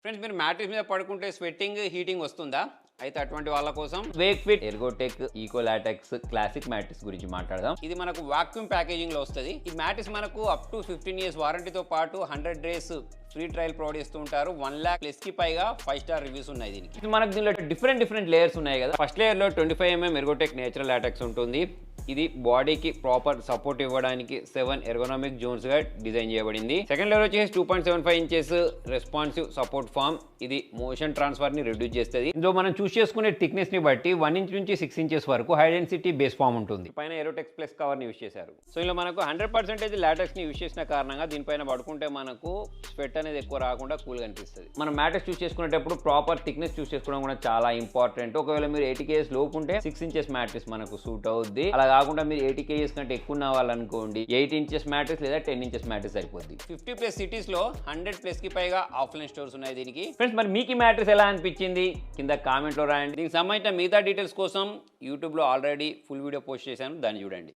Friends మీరు matrix మీద పడుకుంటే స్వెట్టింగ్ హీటింగ్ వస్తుందా? అయితే అటువంటి వాళ్ళ కోసం వేక్ఫిట్ ఎర్గోటెక్ ఈకోలాటెక్స్ క్లాసిక్ మ్యాట్రిక్స్ గురించి మాట్లాడదాం. ఇది మనకు వాక్యూమ్ ప్యాకేజింగ్ లో వస్తుంది. ఈ మ్యాట్రిక్స్ మనకు అప్ టు 15 years వారంటీతో పాటు 100 days ఫ్రీ ట్రయల్ ప్రొవైడ్ చేస్తూ ఉంటారు. 1 lakh ప్లస్ కి పైగా 5 star రివ్యూస్ ఉన్నాయి దీనికి. మనకు దీనిలో డిఫరెంట్ లేయర్స్ ఉన్నాయి కదా. ఫస్ట్ లేయర్ లో 25 mm ఎర్గోటెక్ నేచురల్ లాటెక్స్ ఉంటుంది. ఇది బాడీకి ప్రాపర్ సపోర్ట్ ఇవ్వడానికి 7 ఎర్గోనామిక్ జోన్స్ గా డిజైన్ చేయబడింది. సెకండ్ లెవెల్ వచ్చేసి 2.75 inches రెస్పాన్సివ్ సపోర్ట్ ఫామ్. ఇది మోషన్ ట్రాన్స్ఫర్ ని రిడ్యూస్ చేస్తుంది. ఇందులో మనం చూస్ చేసుకునే థిక్నెస్ ని బట్టి 1 inch నుంచి 6 inches వరకు హై డెన్సిటీ బేస్ ఫామ్ ఉంటుంది. పైన ఎరోటెక్స్ ప్లస్ కవర్ ని యూస్ చేశారు. సో ఇలా మనకు 100% లాటెక్స్ ని యూస్ చేసిన కారణంగా దీనిపైన పడుకుంటే మనకు స్వెట్ అనేది ఎక్కువ రాకుండా కూల్ గా అనిపిస్తుంది. మనం మ్యాట్రిక్స్ చూస్ చేసుకునేటప్పుడు ప్రాపర్ థిక్నెస్ చూస్ చేసుకోవడం కూడా చాలా ఇంపార్టెంట్. ఒకవేళ మీరు 80 kgs లోపు ఉంటే 6 inches మ్యాట్రిక్స్ మనకు సూట్ అవుద్ది. అలా కాకుండా మీరు 80 kgs కంటే ఎక్కువ ఉన్న వాళ్ళనుకోండి 8 inches మ్యాట్రిక్స్ లేదా 10 inches మ్యాట్రిక్స్ సరిపోద్ది. 50+ సిటీస్ లో 100+ కి పైగా ఆఫ్లైన్ స్టోర్స్ ఉన్నాయి దీనికి. ఫ్రెండ్స్ మరి మీకు ఈ మ్యాట్రిక్స్ ఎలా అనిపించింది కింద కామెంట్ లో రాయండి. దీనికి సంబంధించిన మిగతా డీటెయిల్స్ కోసం యూట్యూబ్ లో ఆల్రెడీ ఫుల్ వీడియో పోస్ట్ చేశాను, దాన్ని చూడండి.